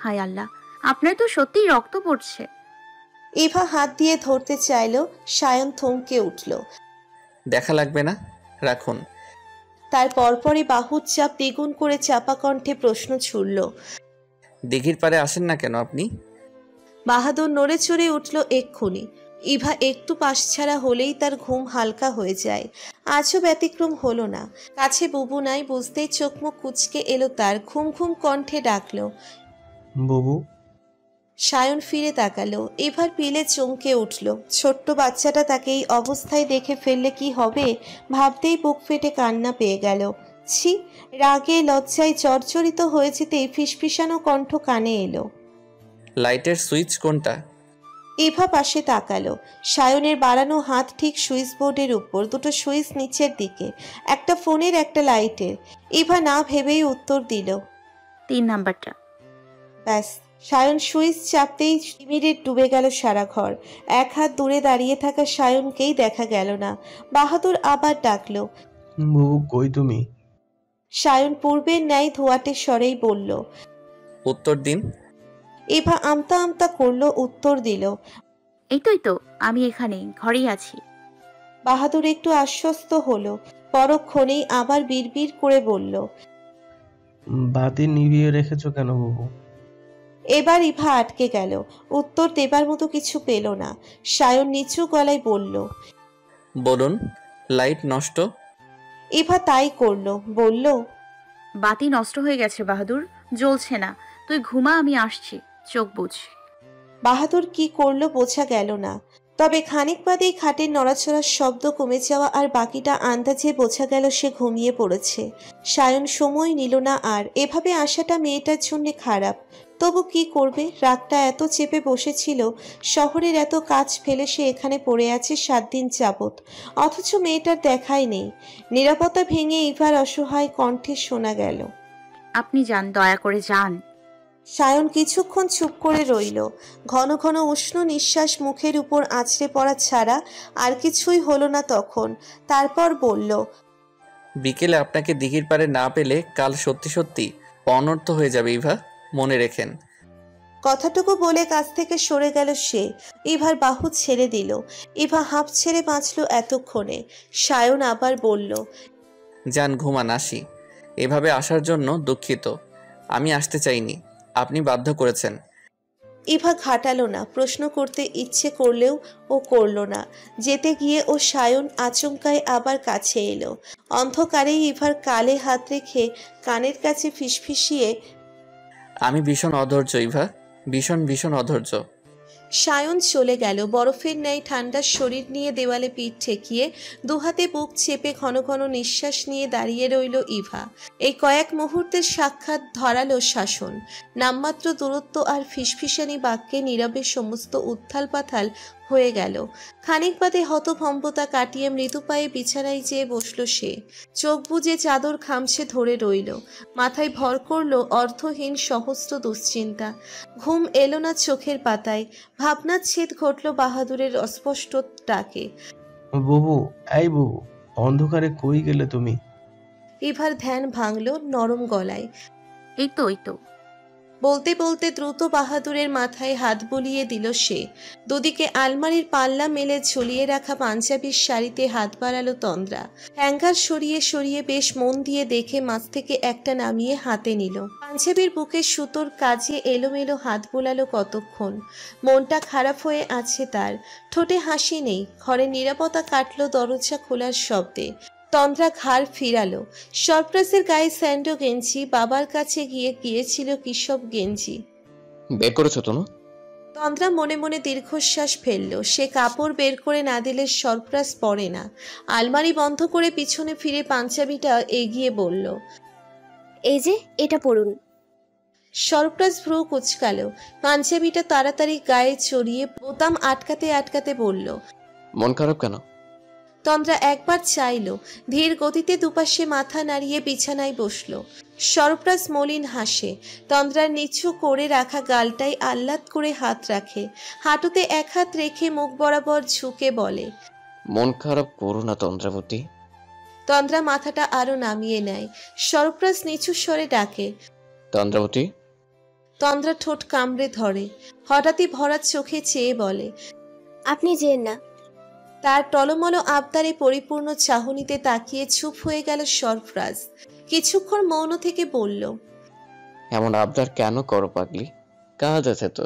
হায় আল্লাহ, আপনার তো সত্যিই রক্ত পড়ছে। ইভা হাত দিয়ে ধরতে চাইল, সায়ন থমকে উঠল। দেখা লাগবে না, রাখুন। তার পরপরই বাহুর চাপ দ্বিগুণ করে চাপা কণ্ঠে প্রশ্ন ছুড়ল। দিঘির পাড়ে আসেন না কেন আপনি? বাহাদুর নড়ে চড়ে উঠল এক্ষুনি। ইভা একটু পাশছাড়া হলেই তার ঘুম হালকা হয়ে যায়। আজও ব্যতিক্রম হলো না। কাছে বুবু নাই বুঝতেই চোখ মুখ কুচকে এলো তার। ঘুম ঘুম কণ্ঠে ডাকলো, বুবু। সায়ন ফিরে তাকালো। এবার পিলে চমকে উঠল। ছোট্ট বাচ্চাটা তাকে এই অবস্থায় দেখে ফেললে কি হবে ভাবতেই বুক ফেটে কান্না পেয়ে গেল। ছি! রাগে লজ্জায় জর্জরিত হয়ে যেতেই ফিসফিসানো কণ্ঠ কানে এলো। লাইটের সুইচ কোনটা? ইভা পাশে তাকালো। সায়নের বাড়ানো হাত ঠিক সুইচ বোর্ডের উপর, দুটো সুইচ নিচের দিকে, একটা ফোনের একটা লাইটের। ইভা না ভেবেই উত্তর দিল, 3 নাম্বারটা। ব্যাস। সায়ন সুইচ চাপতেই তিমিরে ডুবে গেল সারা ঘর। এক হাত দূরে দাঁড়িয়ে থাকা সায়নকেই দেখা গেল না। বাহাদুর আবার ডাকলো, বুবু কই তুমি? সায়ন পূর্বের ন্যায় ধোয়াটে স্বরেই বলল, উত্তর দিন। ইভা আমতা আমতা করলো, উত্তর দিল, এই তো আমি এখানে ঘরেই আছি। বাহাদুর একটু আশ্বস্ত হলো। পরক্ষণেই আবার বিড়বিড় করে বলল, বাতি নিভিয়ে রেখেছো কেন বুবু? এবার ইভা আটকে গেল। উত্তর দেবার মতো কিছু পেল না। সায়ন নিচু গলায় বলল, বলুন, লাইট নষ্ট। ইভা তাই করলো, বলল, বাতি নষ্ট হয়ে গেছে বাহাদুর, জ্বলছে না। তুই ঘুমা, আমি আসছি, চোখ বুঝ। বাহাদুর কি করলো বোঝা গেল না। তবে খানিক বাদেই খাটের নড়াচড়ার শব্দ কমে যাওয়া আর বাকিটা আন্দাজে বোঝা গেল সে ঘুমিয়ে পড়েছে। সায়ন সময় নিল না আর। এভাবে আসাটা মেয়েটার জন্য খারাপ। তবু কি করবে, রাগটা এত চেপে বসেছিল। শহরের এত কাজ ফেলে সে এখানে পড়ে আছে 7 দিন যাবৎ, অথচ মেয়েটার দেখাই নেই। নীরবতা ভেঙে ইভার অসহায় কণ্ঠে শোনা গেল, আপনি যান, দয়া করে যান। সায়ন কিছুক্ষণ চুপ করে রইল। ঘন ঘন উষ্ণ নিঃশ্বাস মুখের উপর আছড়ে পড়া ছাড়া আর কিছুই হলো না তখন। তারপর বলল, বিকেলে আপনাকে দিঘির পাড়ে না পেলে কাল সত্যি সত্যি অনর্থ হয়ে যাবে ইভা, মনে রেখেন। কথাটুকু বলে কাছ থেকে সরে গেল সে। ইভার বাহু ছেড়ে দিল। ইভা হাঁপ ছেড়ে বাঁচল এতক্ষণে। সায়ন আবার বলল, যান, ঘুমান, আসি। এভাবে আসার জন্য দুঃখিত, আমি আসতে চাইনি, আপনি বাধ্য করেছেন। ইভা ঘাটালো না। প্রশ্ন করতে ইচ্ছে করলেও ও করল না। যেতে গিয়ে ও সায়ন আচমকায় আবার কাছে এলো। অন্ধকারেই ইভার কালে হাত রেখে কানের কাছে ফিসফিসিয়ে, আমি ভীষণ অধৈর্য ইভা, ভীষণ ভীষণ অধৈর্য। সায়ন চলে গেল। বরফের ন্যায় ঠান্ডা শরীর নিয়ে দেওয়ালে পিঠ ঠেকিয়ে দুহাতে বুক চেপে ঘন ঘন নিঃশ্বাস নিয়ে দাঁড়িয়ে রইল ইভা। এই কয়েক মুহূর্তের সাক্ষাৎ ধরালো শাসন। নামমাত্র দূরত্ব আর ফিসফিসানি বাক্যে নীরবে সমস্ত উত্থাল পাথাল হয়ে গেল। খানিক বাদে হতভম্বতা কাটিয়ে মৃদু পায়ে বিছানায় যেয়ে বসল সে। চোখ বুজে চাদর খামছে ধরে রইল। মাথায় ভর করল অর্থহীন সহস্র দুশ্চিন্তা। ঘুম এলো না চোখের পাতায়। ভাবনার ছেদ ঘটল বাহাদুরের অস্পষ্ট ডাকে, বুবু, এই বুবু, অন্ধকারে কই গেলে তুমি? ইভার ধ্যান ভাঙল নরম গলায়। এই তো। বলতে বলতে দ্রুত বাহাদুরের মাথায় হাত বুলিয়ে দিল সে। দুদিকে আলমারির পাল্লা মেলে ঝুলিয়ে রাখা পাঞ্জাবির শাড়িতে হাত বাড়ালো তন্দ্রা। হ্যাঙ্গার সরিয়ে সরিয়ে বেশ মন দিয়ে দেখে মাছ থেকে একটা নামিয়ে হাতে নিল। পাঞ্জাবির বুকে সুতোর কাজে এলোমেলো হাত বোলালো কতক্ষণ। মনটা খারাপ হয়ে আছে তার। ঠোঁটে হাসি নেই। ঘরে নীরবতা কাটল দরজা খোলার শব্দে। তন্দ্রা ঘাড় ফিরালো। সরপ্রাসের গায়ে স্যান্ডো গেঞ্জি, বাবার কাছে গিয়েছিল কিসব গেঞ্জি। বের করেছো তনু? তন্দ্রা মনে মনে দীর্ঘশ্বাস ফেলল। সে কাপড় বের করে না দিলে সরপ্রাস পরে না। আলমারি বন্ধ করে পিছনে ফিরে পাঞ্জাবিটা এগিয়ে বলল, এই যে এটা পড়ুন। সরপ্রাস ভ্রু কুচকালো। পাঞ্জাবিটা তাড়াতাড়ি গায়ে চড়িয়ে বোতাম আটকাতে আটকাতে বলল, মন খারাপ কেন? তন্দ্রা একবার চাইল। ধীর গতিতে দুপাশে মাথা নাড়িয়ে বিছানায় বসল। সরপ্রাস মলিন হাসে। তন্দ্রার নিচু করে রাখা গালটাই আহ্লাদ করে হাত রাখে। হাঁটুতে এক হাত রেখে মুখ বরাবর ঝুঁকে বলে, মন খারাপ করো না তন্দ্রাবতী। তন্দ্রা মাথাটা আরো নামিয়ে নেয়। সরপ্রাস নিচু স্বরে ডাকে, তন্দ্রাবতী। তন্দ্রা ঠোঁট কামড়ে ধরে। হঠাৎই ভরা চোখে চেয়ে বলে, আপনি যেন না। তার টলমল আবদারে পরিপূর্ণ চাহনিতে তাকিয়ে চুপ হয়ে গেল সরফরাজ। কিছুক্ষণ মৌন থেকে বলল, এমন আবদার কেন করো পাগলি? কাজ আছে তো।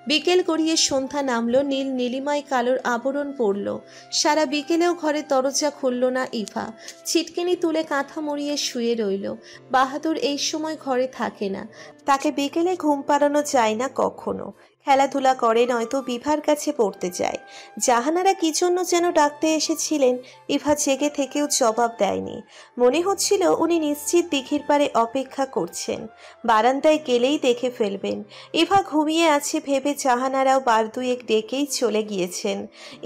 বিকেল গড়িয়ে সন্ধ্যা নামলো, নীল নীলিমায় কালোর আবরণ পড়ল। সারা বিকেলেও ঘরের দরজা খুলল না ইভা। ছিটকিনি তুলে কাঁথা মুড়িয়ে শুয়ে রইল। বাহাদুর এই সময় ঘরে থাকে না, তাকে বিকেলে ঘুম পাড়ানো যায় না কখনো। খেলাধুলা করে, নয়তো বিভার কাছে পড়তে যায়। জাহানারা কি জন্য যেন ডাকতে এসেছিলেন, ইভা জেগে থেকেও জবাব দেয়নি। মনে হচ্ছিল উনি নিশ্চিত দিঘির পাড়ে অপেক্ষা করছেন, বারান্দায় গেলেই দেখে ফেলবেন। ইভা ঘুমিয়ে আছে ভেবে জাহানারাও বার দুয়েক ডেকেই চলে গিয়েছেন।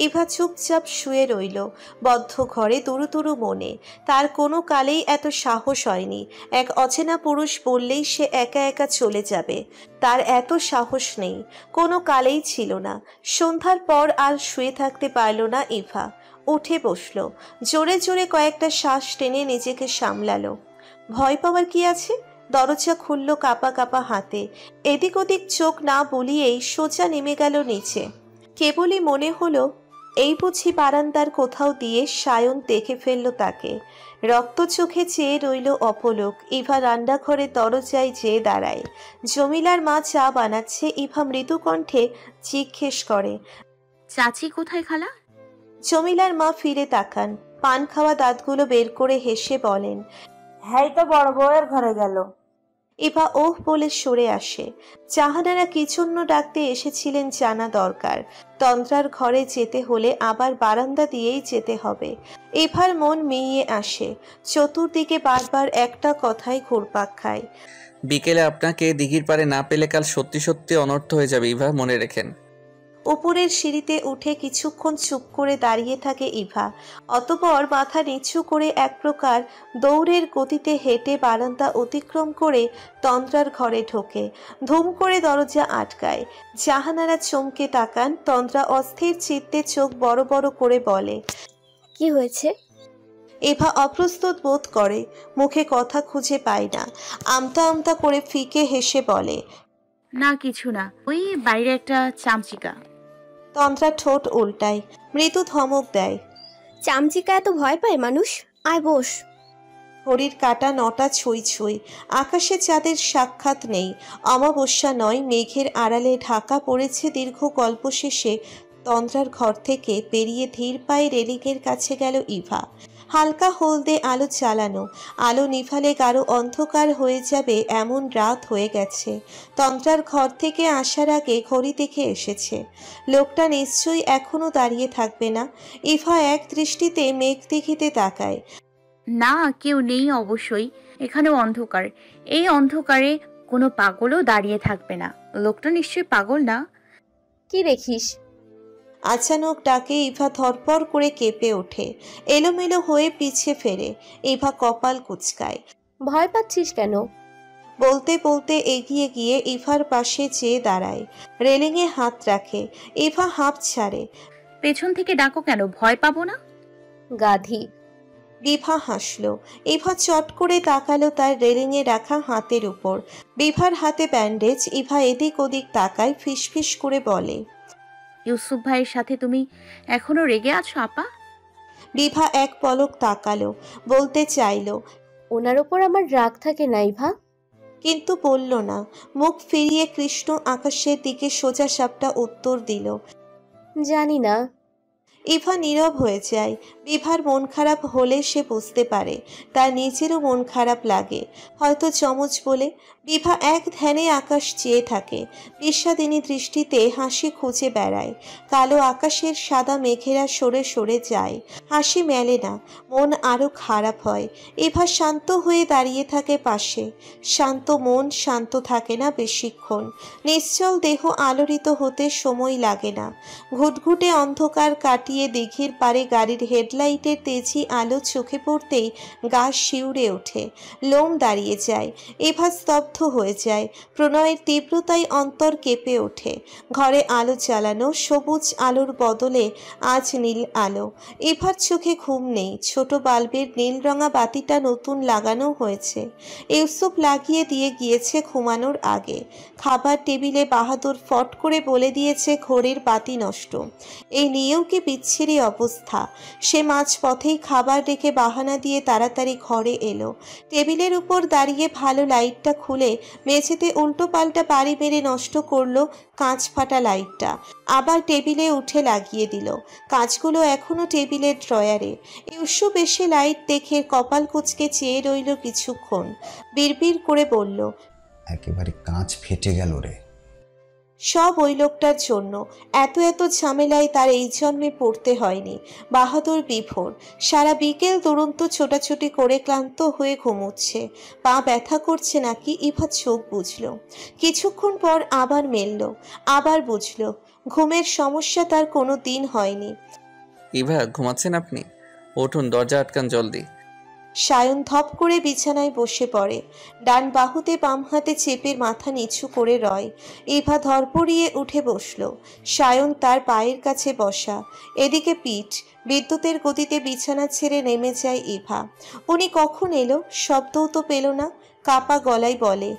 ইভা চুপচাপ শুয়ে রইল, বদ্ধ ঘরে দুরু দুরু মনে। তার কোনো কালেই এত সাহস হয়নি। এক অচেনা পুরুষ বললেই সে একা একা চলে যাবে, তার এত সাহস নেই, কোনো কালেই ছিল না। সন্ধ্যার পর আর শুয়ে থাকতে পারল না ইভা। উঠে বসল, জোরে জোরে কয়েকটা শ্বাস টেনে নিজেকে সামলালো। ভয় পাওয়ার কি আছে? দরজা খুলল কাপা কাপা হাতে। এদিক ওদিক চোখ না বুলিয়েই সোজা নেমে গেল নিচে। কেবলই মনে হলো এই বুঝি বারান্দার কোথাও দিয়ে সায়ন দেখে ফেলল তাকে। রক্ত চোখে চেয়ে রইল অপলক। ইভা রান্নাঘরে দরজায় যেয়ে দাঁড়ায়। জমিলার মা চা বানাচ্ছে। ইভা মৃদু কণ্ঠে জিজ্ঞেস করে, চাচি কোথায় খালা? জমিলার মা ফিরে তাকান, পান খাওয়া দাঁতগুলো বের করে হেসে বলেন, হ্যাঁ তো বড় বউয়ের ঘরে গেল। ইভা ওহ বলে সরে আসে। জাহানারা কি জন্য ডাকতে এসেছিলেন জানা দরকার। তন্দ্রার ঘরে যেতে হলে আবার বারান্দা দিয়েই যেতে হবে। ইভার মন মিইয়ে আসে, চতুর্দিকে বারবার একটা কথাই ঘুরপাক খায়। বিকেলে আপনাকে দিঘির পাড়ে না পেলে কাল সত্যি সত্যি অনর্থ হয়ে যাবে ইভা, মনে রেখেন। উপরের সিঁড়িতে উঠে কিছুক্ষণ চুপ করে দাঁড়িয়ে থাকে ইভা। অতঃপর মাথা নিচু করে এক প্রকার দৌড়ের গতিতে হেঁটে বারান্দা অতিক্রম করে তন্দ্রার ঘরে ঢোকে। ধুম করে দরজা আটকায়। জাহানারা চমকে তাকান। তন্দ্রা অস্থির চিত্তে চোখ বড় বড় করে বলে, কি হয়েছে? ইভা অপ্রস্তুত বোধ করে, মুখে কথা খুঁজে পায় না। আমতা আমতা করে ফিকে হেসে বলে, না কিছু না, ওই বাইরে একটা চামচিকা। তন্দ্রা ঠোঁট উল্টায়, মৃদু ধমক দেয়, চামচিকা এত ভয় পায় মানুষ? আয় বস। ঘড়ির কাঁটা 9টা ছুঁই ছুঁই। আকাশে চাঁদের সাক্ষাৎ নেই। অমাবস্যা নয়, মেঘের আড়ালে ঢাকা পড়েছে দীর্ঘ গল্প শেষে তন্দ্রার ঘর থেকে বেরিয়ে ধীর পায়ে রেলিংয়ের কাছে গেল ইভা। হালকা হলদে আলো জ্বালানো, আলো নিভালে গাঢ় অন্ধকার হয়ে যাবে এমন রাত হয়ে গেছে। তন্দ্রার ঘর থেকে আসার আগে ঘড়ি দেখে এসেছে। লোকটা নিশ্চয়ই এখনো দাঁড়িয়ে থাকবে না। ইভা এক দৃষ্টিতে মেঘ দেখিতে তাকায়। না, কেউ নেই অবশ্যই। এখানেও অন্ধকার। এই অন্ধকারে কোনো পাগলও দাঁড়িয়ে থাকবে না। লোকটা নিশ্চয়ই পাগল না। কি দেখিস? আচানক ডাকে ইভা ধরপড় করে কেঁপে ওঠে, এলোমেলো হয়ে পিছে ফেরে। ইভা কপাল কুঁচকায়। ভয় পাচ্ছিস কেন? বলতে বলতে এগিয়ে গিয়ে ইভার পাশে চেয়ে দাঁড়ায়, রেলিংয়ে হাত রাখে। ইভা হাঁপ ছাড়ে। পেছন থেকে ডাকো কেন? ভয় পাবো না। গাধি। বিভা হাসল। ইভা চট করে তাকালো তার রেলিংয়ে রাখা হাতের উপর। বিভার হাতে ব্যান্ডেজ। ইভা এদিক ওদিক তাকায়, ফিসফিস করে বলে, ইউসুফ ভাইয়ের সাথে তুমি এখনো রেগে আছো আপা? বিভা এক পলক তাকালো, বলতে চাইল, ওনার ওপর আমার রাগ থাকে না ইভা। কিন্তু বলল না। মুখ ফিরিয়ে কৃষ্ণ আকাশের দিকে সোজা সাপটা উত্তর দিল, জানি না। ইভা নীরব হয়ে যায়। বিভার মন খারাপ হলে সে বুঝতে পারে, তার নিজেরও মন খারাপ লাগে, হয়তো চমচ বলে। বিভা এক ধ্যানে আকাশ চেয়ে থাকে, বিষাদিনী দৃষ্টিতে হাসি খুঁজে বেড়ায়। কালো আকাশের সাদা মেঘেরা সরে সরে যায়, হাসি মেলে না, মন আরো খারাপ হয়। ইভা শান্ত হয়ে দাঁড়িয়ে থাকে পাশে। শান্ত মন শান্ত থাকে না বেশিক্ষণ। নিশ্চল দেহ আলোড়িত হতে সময় লাগে না। ঘুটঘুটে অন্ধকার কাটিয়ে দিঘির পাড়ে গাড়ির হেডলাইট হেডলাইটের তেজি আলো চোখে পড়তেই গা শিউরে ওঠে, লোম দাঁড়িয়ে যায়। ইভা স্তব্ধ হয়ে যায়। প্রণয়ের তীব্রতায় অন্তর কেঁপে ওঠে। ঘরে আলো জ্বালানো, সবুজ আলোর বদলে আজ নীল আলো। ইভার চোখে ঘুম নেই। ছোট বাল্বের নীল রঙা বাতিটা নতুন লাগানো হয়েছে। ইউসুফ লাগিয়ে দিয়ে গিয়েছে ঘুমানোর আগে। খাবার টেবিলে বাহাদুর ফট করে বলে দিয়েছে ঘড়ির বাতি নষ্ট। এই নিয়েও কি বিচ্ছিরি অবস্থা। সে মাঝপথেই খাবার রেখে বাহানা দিয়ে তাড়াতাড়ি ঘরে এলো। টেবিলের উপর দাঁড়িয়ে ভালো লাইটটা খুলে মেঝেতে উল্টো পাল্টা বাড়ি মেরে নষ্ট করলো কাঁচ ফাটা লাইটটা। আবার টেবিলে উঠে লাগিয়ে দিল। কাঁচগুলো এখনো টেবিলের ড্রয়ারে। ইউসুফ এসে লাইট দেখে কপাল কুঁচকে চেয়ে রইল কিছুক্ষণ। বিড়বিড় করে বলল, একেবারে কাঁচ ফেটে গেল রে। সব ওই লোকটার জন্য। এত এত ঝামেলায় তার এই জন্মে পড়তে হয়নি। বাহাদুর বিভোর। সারা বিকেল দুরন্ত ছোটাছুটি করে ক্লান্ত হয়ে ঘুমোচ্ছে। পা ব্যথা করছে নাকি ইভা চোখ বুঝল। কিছুক্ষণ পর আবার মেলল, আবার বুঝল। ঘুমের সমস্যা তার কোনো দিন হয়নি। ইভা, ঘুমাচ্ছেন আপনি? উঠুন, দরজা আটকান জলদি। সায়ন ধপ করে বিছানায় বসে পড়ে। ডান বাহুতে বাম হাতে চেপে মাথা নিচু করে রয়। ইভা ধরপড়িয়ে উঠে বসল। সায়ন তার পায়ের কাছে বসা। এদিকে পিঠ। বিদ্যুতের গতিতে বিছানা ছেড়ে নেমে যায় ইভা। উনি কখন এলো? শব্দও তো পেল না। কাপা গলায় বলে,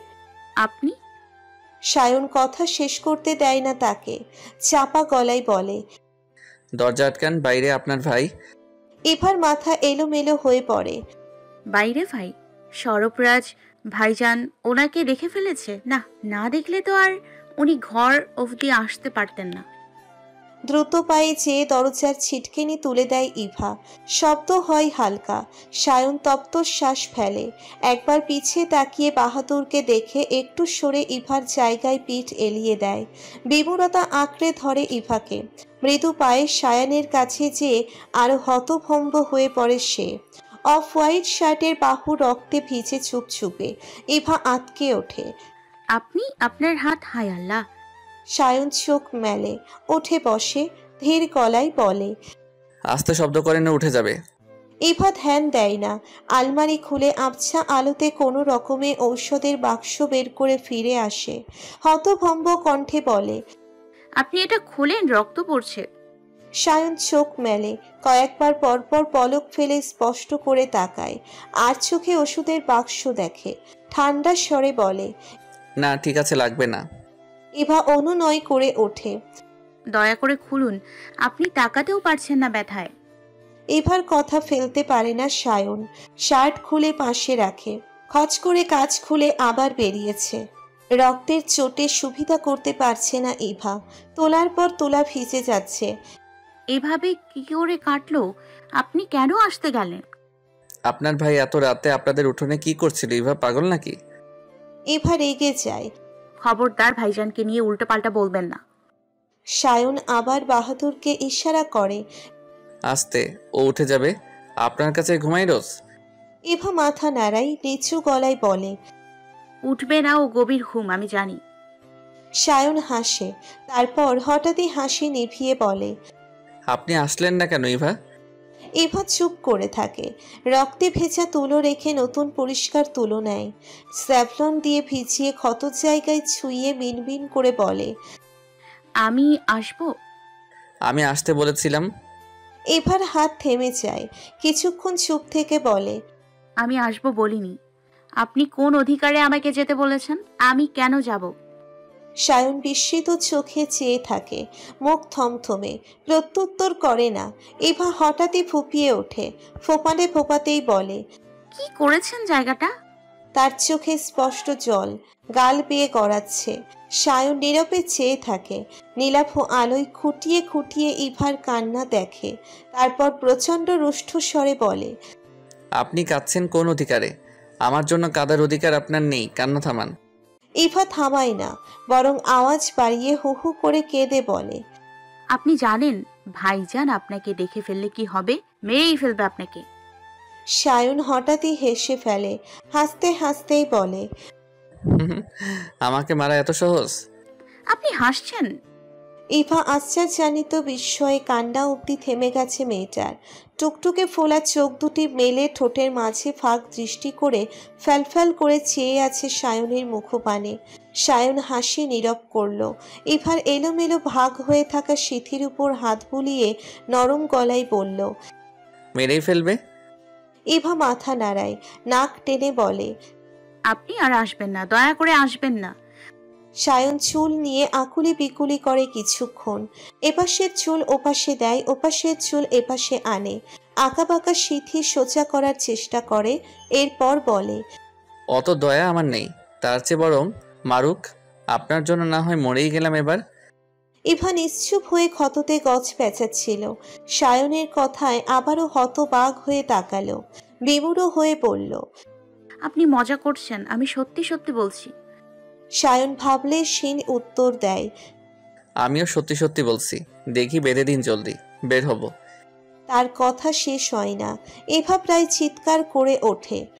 আপনি? সায়ন কথা শেষ করতে দেয় না তাকে। চাপা গলায় বলে, দরজা আটকান, বাইরে আপনার ভাই। ইভার মাথা এলোমেলো হয়ে পড়ে। বাইরে ভাই? সরবরাজ ভাইজান ওনাকে দেখে ফেলেছে? না, না দেখলে তো আর উনি ঘর অবধি আসতে পারতেন না। দ্রুত পায়ে যেয়ে দরজার ছিটকেনি তুলে দেয় ইভা। শব্দ হয় হালকা। সায়ন তপ্ত শ্বাস ফেলে। একবার পিছে তাকিয়ে বাহাদুরকে দেখে একটু সরে ইভার জায়গায় পিঠ এলিয়ে দেয়। বিমূঢ়তা আঁকড়ে ধরে ইভাকে। মৃদু পায়ে সায়ানের কাছে যেয়ে আরো হতভম্ব হয়ে পড়ে সে। অফ হোয়াইট শার্টের বাহু রক্তে ভিজে চুপচুপে। ইভা আঁতকে ওঠে। আপনি? আপনার হাত? হায় আল্লাহ! সায়ন চোখ মেলে, উঠে বসে, ধীর গলায় বলে, আস্তে শব্দ করেন না, উঠে যাবে। ইভা ধ্যান দেয় না। আলমারি খুলে আবছা আলোতে কোনো রকমে ঔষধের বাক্স বের করে ফিরে আসে। হতভম্ব কণ্ঠে বলে, আপনি এটা খোলেন, রক্ত পড়ছে। সায়ন চোখ মেলে, কয়েকবার পরপর পলক ফেলে স্পষ্ট করে তাকায়। আর চোখে ওষুধের বাক্স দেখে। ঠান্ডা স্বরে বলে, না, ঠিক আছে, লাগবে না। ইভা অনুনয় করে ওঠে। দয়া করে খুলুন, আপনি তাকাতেও পারছেন না ব্যথায়। ইভার কথা ফেলতে পারে না সায়ন। শার্ট খুলে পাশে রাখে। খচ করে কাজ খুলে আবার বেরিয়েছে। রক্তের চোটে সুবিধা করতে পারছে না ইভা। তোলার পর তোলা ভিজে যাচ্ছে। এভাবে কি করে কাটলো? আপনি কেন আসতে গেলেন? আপনার ভাই এত রাতে আপনাদের উঠোনে কি করছিল? ইভা পাগল নাকি? ইভা রেগে যায়। খবরদার ভাইজানকে নিয়ে উল্টোপাল্টা বলবেন না। সায়ন আবার বাহাদুরকে ইশারা করে। আস্তে, ও উঠে যাবে। আপনার কাছে ঘুমাই রোজ? ইভা মাথা নাড়াই, নিচু গলায় বলে, উঠবে না, ও গভীর ঘুম, আমি জানি। সায়ন হাসে। তারপর হঠাৎই হাসি নিভিয়ে বলে, আপনি আসলেন না কেন ইভা? ইভা চুপ করে থাকে। রক্তে ভেজা তুলো রেখে নতুন পরিষ্কার তুলো নেয়। স্যাভলন দিয়ে ভিজিয়ে ক্ষত জায়গায় ছুঁয়ে মিনমিন করে বলে, আমি আসবো? আমি আসতে বলেছিলাম। ইভার হাত থেমে যায়। কিছুক্ষণ চুপ থেকে বলে, আমি আসবো বলিনি। আপনি কোন অধিকারে আমাকে যেতে বলেছেন? আমি কেন যাব? সায়ন বিস্মিত চোখে চেয়ে থাকে। মুখ থমথমে, প্রত্যুত্তর করে না। ইভা হঠাৎই ফুপিয়ে ওঠে। ফোপাতে ফোপাতেই বলে, কি করেছেন জায়গাটা? তার চোখে স্পষ্ট জল, গাল বেয়ে গড়াচ্ছে। সায়ন নীরবে চেয়ে থাকে। নীলাভ আলোয় খুঁটিয়ে খুঁটিয়ে ইভার কান্না দেখে। তারপর প্রচণ্ড রুষ্ট স্বরে বলে, আপনি কাঁদছেন কোন অধিকারে? আমার জন্য কাদার অধিকার আপনার নেই। কান্না থামান। ইভা থামায় না, বরং আওয়াজ বাড়িয়ে হু হু করে কেঁদে বলে, আপনি জানেন ভাইজান আপনাকে দেখে ফেললে কি হবে? মেরেই ফেলবে আপনাকে। সায়ন হঠাৎই হেসে ফেলে। হাসতে হাসতেই বলে, আমাকে মারা এত সহজ? আপনি হাসছেন? ইভা আশ্চর্যজনিত বিস্ময়ে কান্না অবধি থেমে গেছে মেয়েটার। টুকটুকে ফোলা চোখ দুটি মেলে ঠোঁটের মাঝে ফাঁক দৃষ্টি করে ফ্যালফ্যাল করে চেয়ে আছে সায়নের মুখপানে। সায়ন হাসি নীরব করল। ইভার এলোমেলো ভাগ হয়ে থাকা সিথির উপর হাত বুলিয়ে নরম গলায় বলল, মেরেই ফেলবে? ইভা মাথা নাড়ায়, নাক টেনে বলে, আপনি আর আসবেন না, দয়া করে আসবেন না। সায়ন চুল নিয়ে আকুলি বিকুলি করে কিছুক্ষণ। এপাশের চুল ওপাশে দেয়, ওপাশের চুল এপাশে আনে, আঁকাবাঁকা সিথি সোজা করার চেষ্টা করে। এরপর বলে, অত দয়া আমার নেই, তার চেয়ে বরং মারুক। আপনার জন্য না হয় মরেই গেলাম এবার। ইভা নিশ্চুপ হয়ে ক্ষততে গছ পেঁচাচ্ছিল। সায়নের কথায় আবারও হতবাক হয়ে তাকালো, বিমূঢ় হয়ে বলল, আপনি মজা করছেন, আমি সত্যি সত্যি বলছি। সায়ন ভাবলে সিন উত্তর দেয়, আমিও সত্যি সত্যি বলছি। দেখি বেঁধে দিন, জলদি বের হব। তার কথা শেষ হয় না, ইভা প্রায় চিৎকার করে ওঠে।